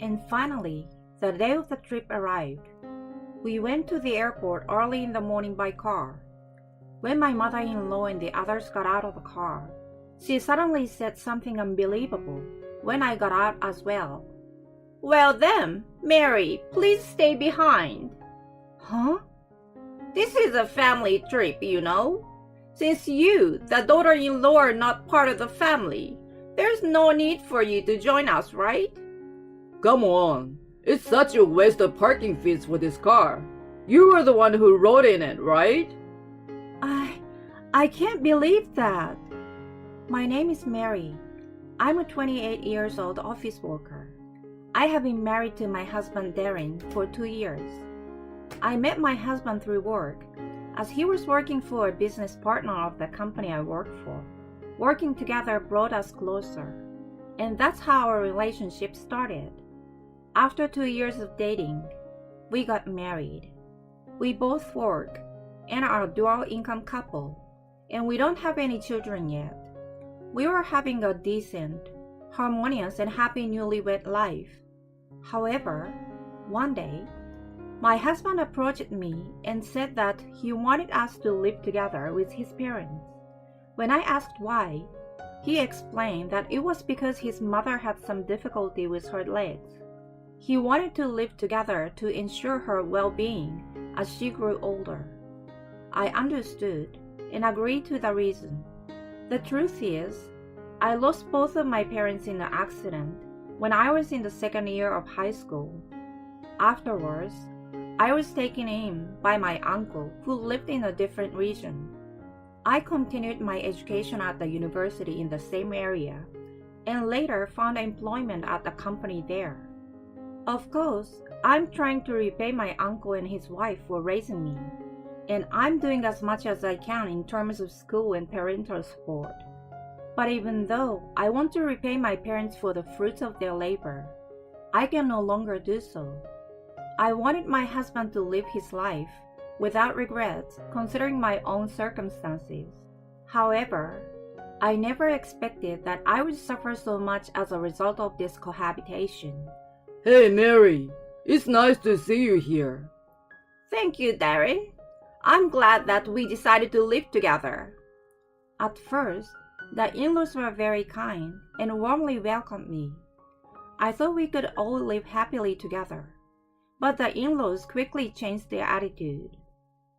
And finally, the day of the trip arrived. We went to the airport early in the morning by car. When my mother-in-law and the others got out of the car, she suddenly said something unbelievable when I got out as well. "Well then, Mary, please stay behind." Huh? "This is a family trip, you know. Since you, the daughter-in-law, are not part of the family, there's no need for you to join us, right?" Come on. It's such a waste of parking fees for this car. You were the one who rode in it, right? I can't believe that. My name is Mary. I'm a 28 years old office worker. I have been married to my husband Darren for 2 years. I met my husband through work, as he was working for a business partner of the company I work for. Working together brought us closer, and that's how our relationship started. After 2 years of dating, we got married. We both work and are a dual income couple, and we don't have any children yet. We were having a decent, harmonious, and happy newlywed life. However, one day, my husband approached me and said that he wanted us to live together with his parents. When I asked why, he explained that it was because his mother had some difficulty with her legs. He wanted to live together to ensure her well-being as she grew older. I understood and agreed to the reason. The truth is, I lost both of my parents in an accident when I was in the second year of high school. Afterwards, I was taken in by my uncle who lived in a different region. I continued my education at the university in the same area and later found employment at a company there. Of course, I'm trying to repay my uncle and his wife for raising me, and I'm doing as much as I can in terms of school and parental support. But even though I want to repay my parents for the fruits of their labor, I can no longer do so. I wanted my husband to live his life without regrets, considering my own circumstances. However, I never expected that I would suffer so much as a result of this cohabitation. Hey, Mary. It's nice to see you here. Thank you, Darren. I'm glad that we decided to live together. At first, the in-laws were very kind and warmly welcomed me. I thought we could all live happily together, but the in-laws quickly changed their attitude.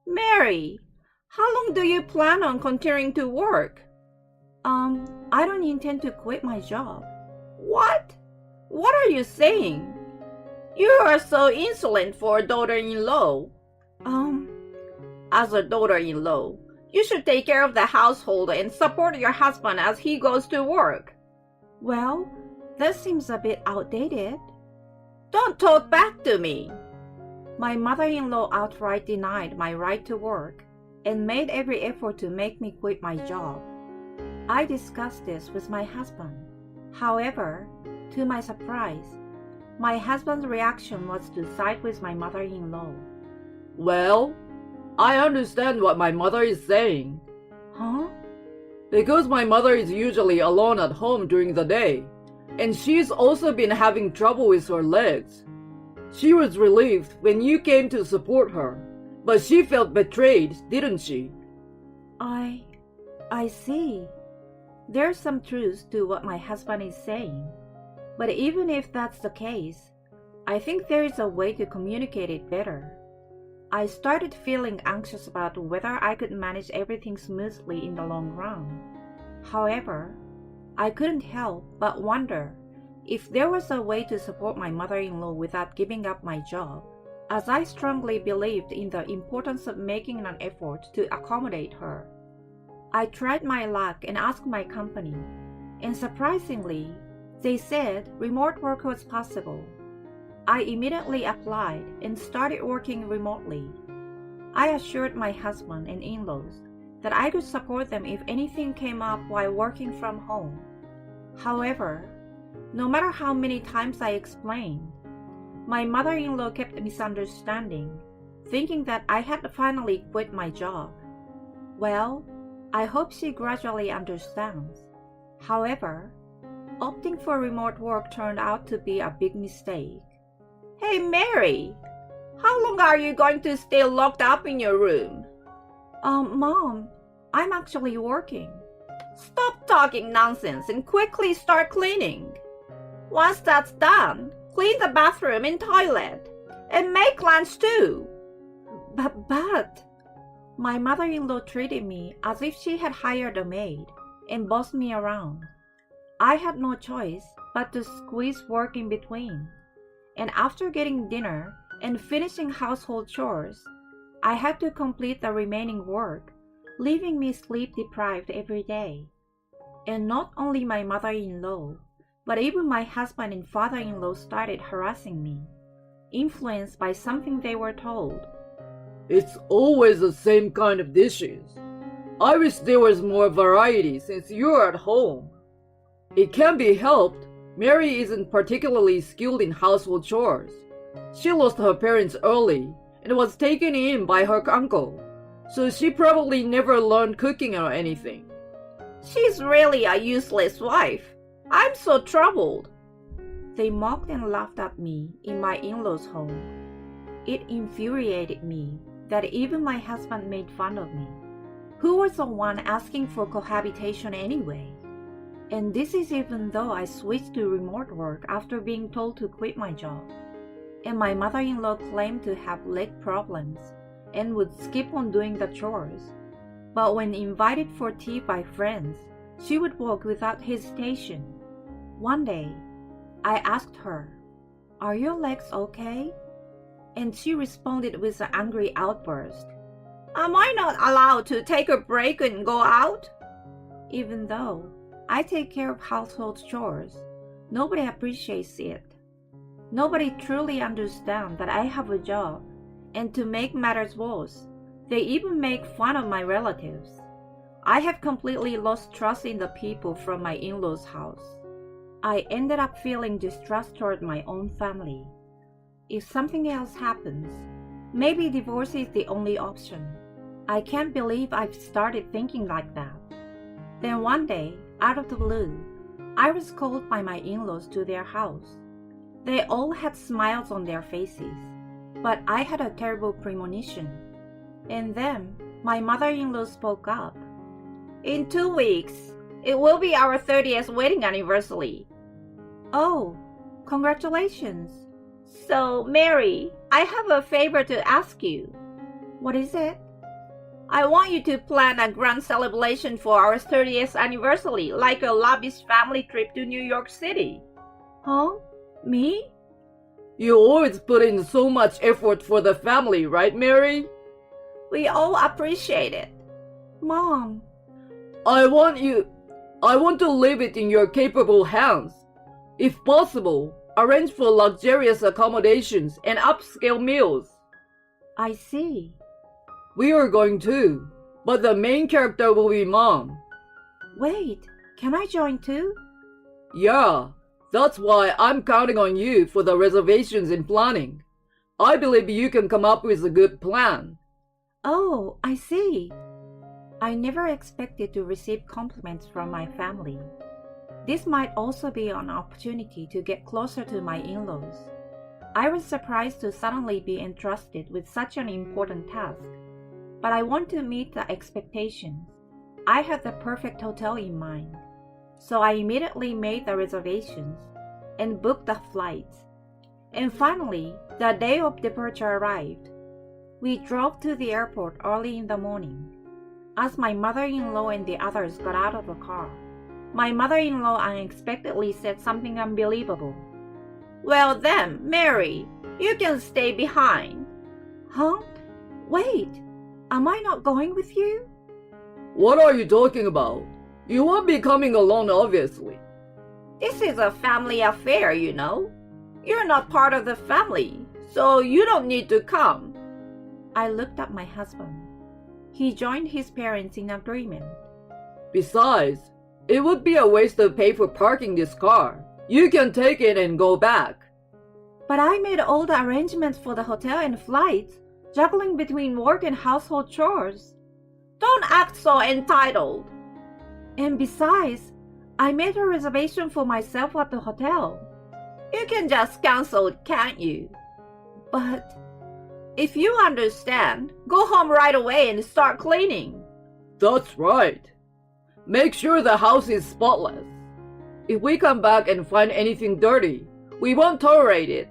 "Mary, how long do you plan on continuing to work?" I don't intend to quit my job." "What? What are you saying? You are so insolent for a daughter-in-law." As a daughter-in-law, you should take care of the household and support your husband as he goes to work." "Well, that seems a bit outdated." "Don't talk back to me." My mother-in-law outright denied my right to work and made every effort to make me quit my job. I discussed this with my husband. However, to my surprise, my husband's reaction was to side with my mother-in-law. Well, I understand what my mother is saying. Huh? Because my mother is usually alone at home during the day, and she's also been having trouble with her legs. She was relieved when you came to support her, but she felt betrayed, didn't she? I see. There's some truth to what my husband is saying. But even if that's the case, I think there is a way to communicate it better. I started feeling anxious about whether I could manage everything smoothly in the long run. However, I couldn't help but wonder if there was a way to support my mother-in-law without giving up my job, as I strongly believed in the importance of making an effort to accommodate her. I tried my luck and asked my company, and surprisingly, they said remote work was possible. I immediately applied and started working remotely. I assured my husband and in-laws that I could support them if anything came up while working from home. However, no matter how many times I explained, my mother-in-law kept misunderstanding, thinking that I had finally quit my job. Well, I hope she gradually understands. However, Opting for remote work turned out to be a big mistake. Hey, Mary, how long are you going to stay locked up in your room? Mom, I'm actually working. Stop talking nonsense and quickly start cleaning. Once that's done, clean the bathroom and toilet. And make lunch too. But, my mother-in-law treated me as if she had hired a maid and bossed me around. I had no choice but to squeeze work in between. And after getting dinner and finishing household chores, I had to complete the remaining work, leaving me sleep-deprived every day. And not only my mother-in-law, but even my husband and father-in-law started harassing me, influenced by something they were told. It's always the same kind of dishes. I wish there was more variety since you're at home. It can't be helped. Mary isn't particularly skilled in household chores. She lost her parents early and was taken in by her uncle, so she probably never learned cooking or anything. She's really a useless wife. I'm so troubled. They mocked and laughed at me in my in-laws' home. It infuriated me that even my husband made fun of me. Who was the one asking for cohabitation anyway? And this is even though I switched to remote work after being told to quit my job. And my mother-in-law claimed to have leg problems and would skip on doing the chores. But when invited for tea by friends, she would walk without hesitation. One day, I asked her, "Are your legs okay?" And she responded with an angry outburst. "Am I not allowed to take a break and go out?" Even though I take care of household chores, nobody appreciates it. Nobody truly understands that I have a job, and to make matters worse, they even make fun of my relatives. I have completely lost trust in the people from my in-laws' house. I ended up feeling distrust toward my own family. If something else happens, maybe divorce is the only option. I can't believe I've started thinking like that. Then one day, out of the blue, I was called by my in-laws to their house. They all had smiles on their faces, but I had a terrible premonition. And then, my mother-in-law spoke up. "In 2 weeks, it will be our 30th wedding anniversary." "Oh, congratulations." "So, Mary, I have a favor to ask you." "What is it?" "I want you to plan a grand celebration for our 30th anniversary, like a lavish family trip to New York City." "Huh? Me?" You always put in so much effort for the family, right, Mary? "We all appreciate it." "Mom." I want to leave it in your capable hands. If possible, arrange for luxurious accommodations and upscale meals. "I see." We are going too, but the main character will be Mom. "Wait, can I join too?" Yeah, that's why I'm counting on you for the reservations and planning. I believe you can come up with a good plan. "Oh, I see." I never expected to receive compliments from my family. This might also be an opportunity to get closer to my in-laws. I was surprised to suddenly be entrusted with such an important task, but I want to meet the expectations. I had the perfect hotel in mind, so I immediately made the reservations and booked the flights. And finally, the day of departure arrived. We drove to the airport early in the morning. As my mother-in-law and the others got out of the car, my mother-in-law unexpectedly said something unbelievable. "Well then, Mary, you can stay behind." "Huh? Wait, am I not going with you?" What are you talking about? You won't be coming alone, obviously. "This is a family affair, you know. You're not part of the family, so you don't need to come." I looked at my husband. He joined his parents in agreement. Besides, it would be a waste to pay for parking this car. You can take it and go back. "But I made all the arrangements for the hotel and flights, juggling between work and household chores." "Don't act so entitled." "And besides, I made a reservation for myself at the hotel. You can just cancel it, can't you? But if you understand, go home right away and start cleaning. That's right. Make sure the house is spotless. If we come back and find anything dirty, we won't tolerate it.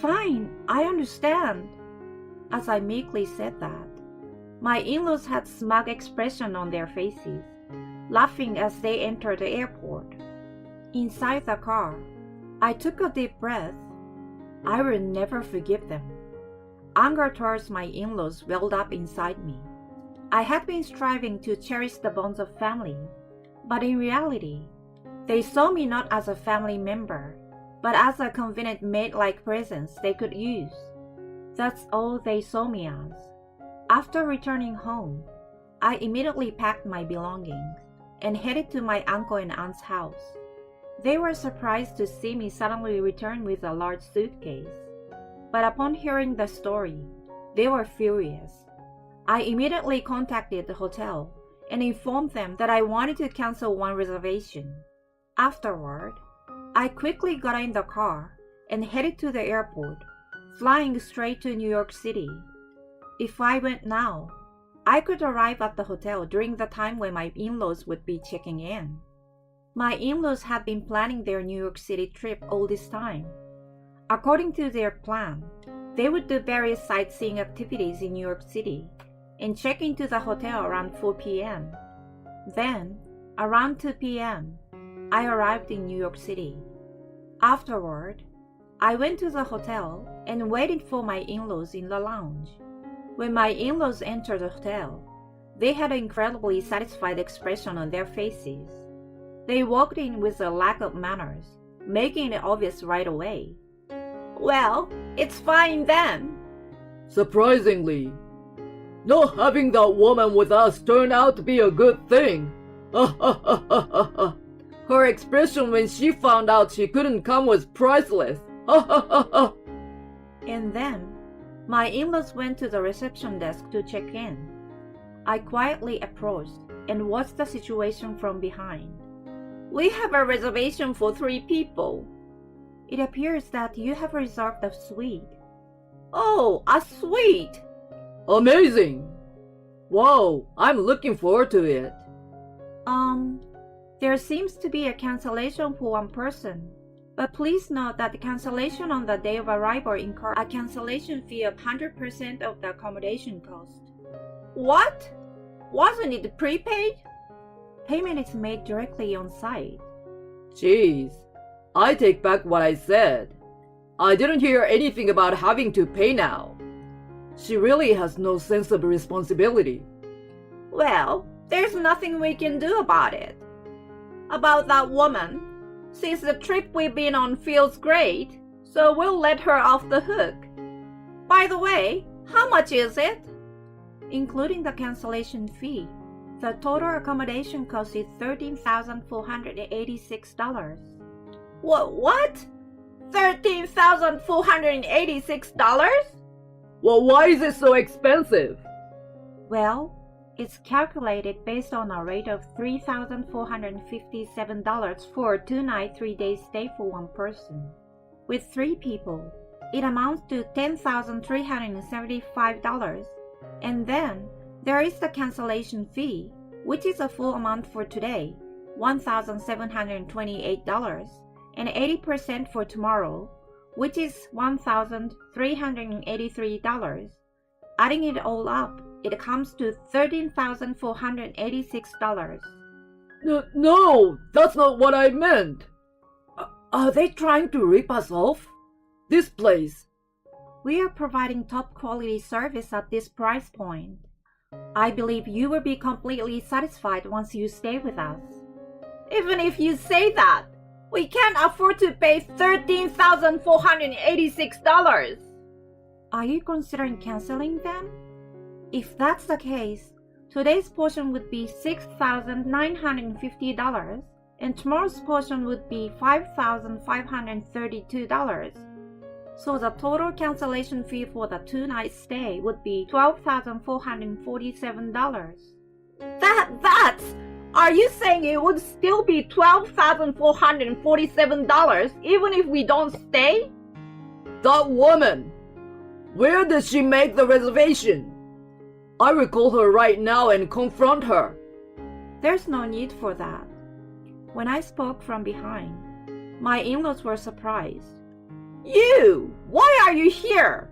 Fine, I understand. As I meekly said that, my in-laws had smug expression on their faces, laughing as they entered the airport. Inside the car, I took a deep breath. I will never forgive them. Anger towards my in-laws welled up inside me. I had been striving to cherish the bonds of family, but in reality, they saw me not as a family member, but as a convenient maid-like presence they could use. That's all they saw me as. After returning home, I immediately packed my belongings and headed to my uncle and aunt's house. They were surprised to see me suddenly return with a large suitcase. But upon hearing the story, they were furious. I immediately contacted the hotel and informed them that I wanted to cancel one reservation. Afterward, I quickly got in the car and headed to the airport, flying straight to New York City. If I went now, I could arrive at the hotel during the time when my in-laws would be checking in. My in-laws had been planning their New York City trip all this time. According to their plan, they would do various sightseeing activities in New York City and check into the hotel around 4 p.m. Then, around 2 p.m., I arrived in New York City. Afterward, I went to the hotel and waited for my in-laws in the lounge. When my in-laws entered the hotel, they had an incredibly satisfied expression on their faces. They walked in with a lack of manners, making it obvious right away. Well, it's fine then. Surprisingly, not having that woman with us turned out to be a good thing. Her expression when she found out she couldn't come was priceless. And then, my in-laws went to the reception desk to check in. I quietly approached and watched the situation from behind. We have a reservation for 3 people. It appears that you have reserved a suite. Oh, a suite! Amazing! Wow, I'm looking forward to it. There seems to be a cancellation for 1 person. But please note that the cancellation on the day of arrival incurs a cancellation fee of 100% of the accommodation cost. What? Wasn't it prepaid? Payment is made directly on site. Jeez, I take back what I said. I didn't hear anything about having to pay now. She really has no sense of responsibility. Well, there's nothing we can do about it. About that woman, since the trip we've been on feels great, so we'll let her off the hook. By the way, how much is it? Including the cancellation fee, the total accommodation cost is $13,486. What? $13,486? Well, why is it so expensive? Well, it's calculated based on a rate of $3,457 for a 2-night, 3-day stay for 1 person. With 3 people, it amounts to $10,375. And then, there is the cancellation fee, which is a full amount for today, $1,728, and 80% for tomorrow, which is $1,383. Adding it all up, it comes to $13,486. No, that's not what I meant. Are they trying to rip us off? This place. We are providing top quality service at this price point. I believe you will be completely satisfied once you stay with us. Even if you say that, we can't afford to pay $13,486. Are you considering canceling them? If that's the case, today's portion would be $6,950 and tomorrow's portion would be $5,532. So the total cancellation fee for the 2-night stay would be $12,447. That's Are you saying it would still be $12,447 even if we don't stay? That woman! Where did she make the reservation? I will call her right now and confront her. There's no need for that. When I spoke from behind, my in-laws were surprised. You! Why are you here?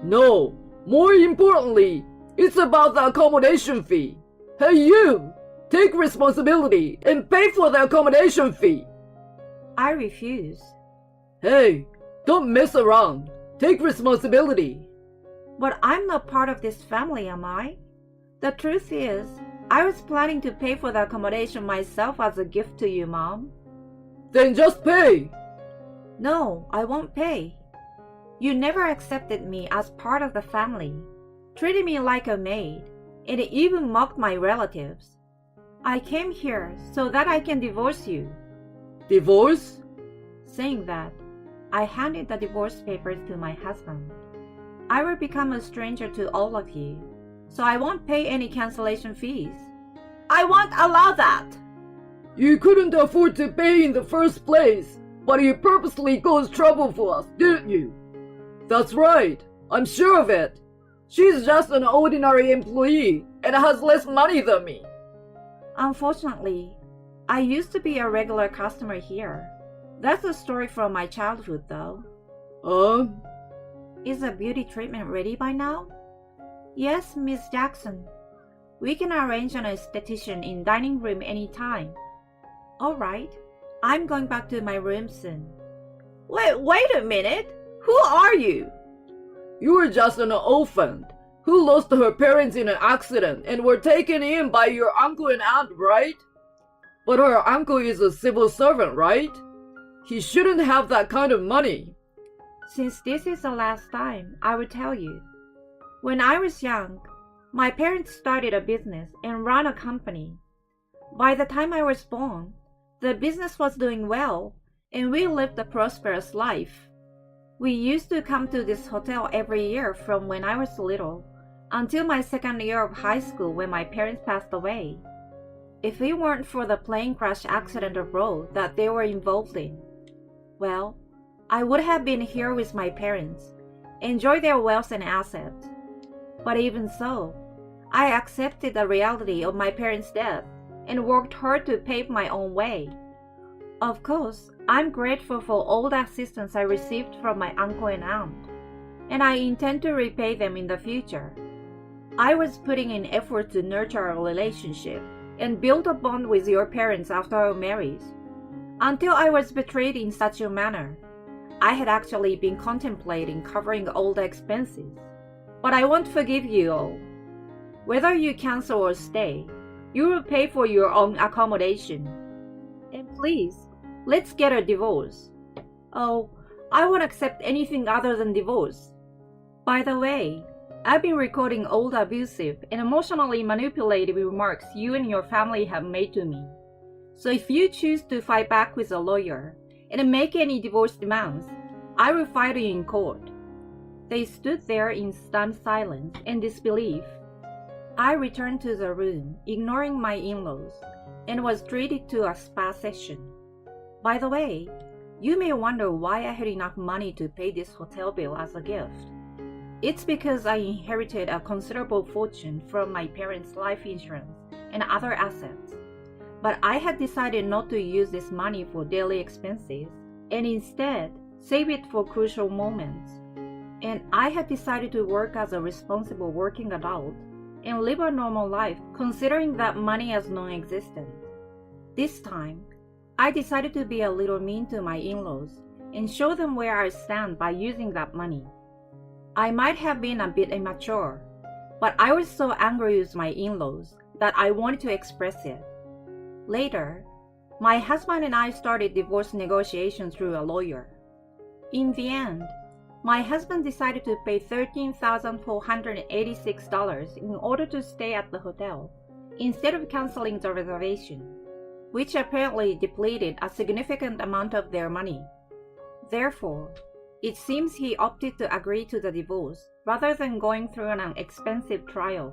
No, more importantly, it's about the accommodation fee. Hey you! Take responsibility and pay for the accommodation fee. I refused. Hey, don't mess around. Take responsibility. But I'm not part of this family, am I? The truth is, I was planning to pay for the accommodation myself as a gift to you, Mom. Then just pay. No, I won't pay. You never accepted me as part of the family, treated me like a maid, and even mocked my relatives. I came here so that I can divorce you. Divorce? Saying that, I handed the divorce papers to my husband. I will become a stranger to all of you, so I won't pay any cancellation fees. I won't allow that! You couldn't afford to pay in the first place, but you purposely caused trouble for us, didn't you? That's right, I'm sure of it. She's just an ordinary employee and has less money than me. Unfortunately, I used to be a regular customer here. That's a story from my childhood, though. Is the beauty treatment ready by now? Yes, Miss Jackson. We can arrange an esthetician in dining room anytime. All right. I'm going back to my room soon. Wait a minute. Who are you? You were just an orphan who lost her parents in an accident and were taken in by your uncle and aunt, right? But her uncle is a civil servant, right? He shouldn't have that kind of money. Since this is the last time, I will tell you. When I was young, my parents started a business and ran a company. By the time I was born, the business was doing well, and we lived a prosperous life. We used to come to this hotel every year from when I was little until my second year of high school when my parents passed away. If it weren't for the plane crash accident abroad that they were involved in, well, I would have been here with my parents, enjoy their wealth and assets. But even so, I accepted the reality of my parents' death and worked hard to pave my own way. Of course, I'm grateful for all the assistance I received from my uncle and aunt, and I intend to repay them in the future. I was putting in effort to nurture our relationship and build a bond with your parents after our marriage, until I was betrayed in such a manner. I had actually been contemplating covering all the expenses, but I won't forgive you all. Whether you cancel or stay, you will pay for your own accommodation. And please, let's get a divorce. Oh, I won't accept anything other than divorce. By the way, I've been recording all the abusive and emotionally manipulative remarks you and your family have made to me. So if you choose to fight back with a lawyer and make any divorce demands, I will fight you in court. They stood there in stunned silence and disbelief. I returned to the room, ignoring my in-laws, and was treated to a spa session. By the way, you may wonder why I had enough money to pay this hotel bill as a gift. It's because I inherited a considerable fortune from my parents' life insurance and other assets. But I had decided not to use this money for daily expenses and instead save it for crucial moments. And I had decided to work as a responsible working adult and live a normal life considering that money as non-existent. This time, I decided to be a little mean to my in-laws and show them where I stand by using that money. I might have been a bit immature, but I was so angry with my in-laws that I wanted to express it. Later, my husband and I started divorce negotiations through a lawyer. In the end, my husband decided to pay $13,486 in order to stay at the hotel, instead of canceling the reservation, which apparently depleted a significant amount of their money. Therefore, it seems he opted to agree to the divorce rather than going through an expensive trial.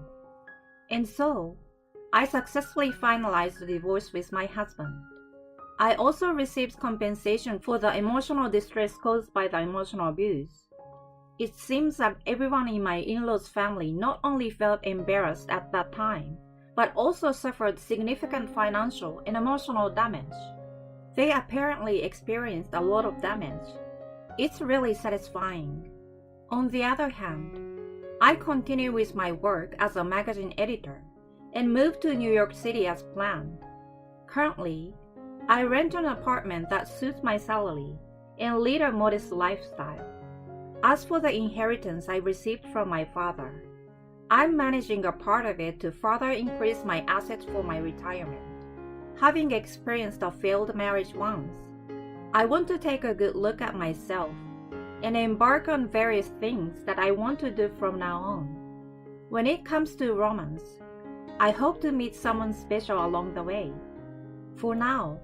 And so, I successfully finalized the divorce with my husband. I also received compensation for the emotional distress caused by the emotional abuse. It seems that everyone in my in-laws' family not only felt embarrassed at that time, but also suffered significant financial and emotional damage. They apparently experienced a lot of damage. It's really satisfying. On the other hand, I continue with my work as a magazine editor and moved to New York City as planned. Currently, I rent an apartment that suits my salary and lead a modest lifestyle. As for the inheritance I received from my father, I'm managing a part of it to further increase my assets for my retirement. Having experienced a failed marriage once, I want to take a good look at myself and embark on various things that I want to do from now on. When it comes to romance, I hope to meet someone special along the way. For now,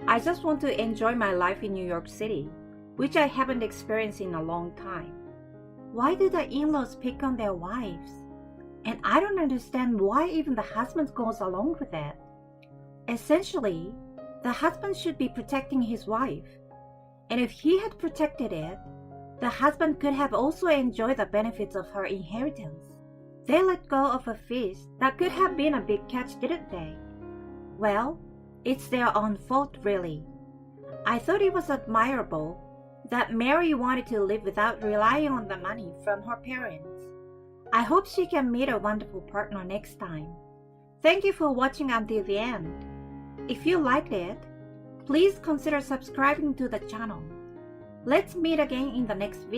I just want to enjoy my life in New York City, which I haven't experienced in a long time. Why do the in-laws pick on their wives? And I don't understand why even the husband goes along with it. Essentially, the husband should be protecting his wife. And if he had protected it, the husband could have also enjoyed the benefits of her inheritance. They let go of a fish that could have been a big catch, didn't they? Well, it's their own fault, really. I thought it was admirable that Mary wanted to live without relying on the money from her parents. I hope she can meet a wonderful partner next time. Thank you for watching until the end. If you liked it, please consider subscribing to the channel. Let's meet again in the next video.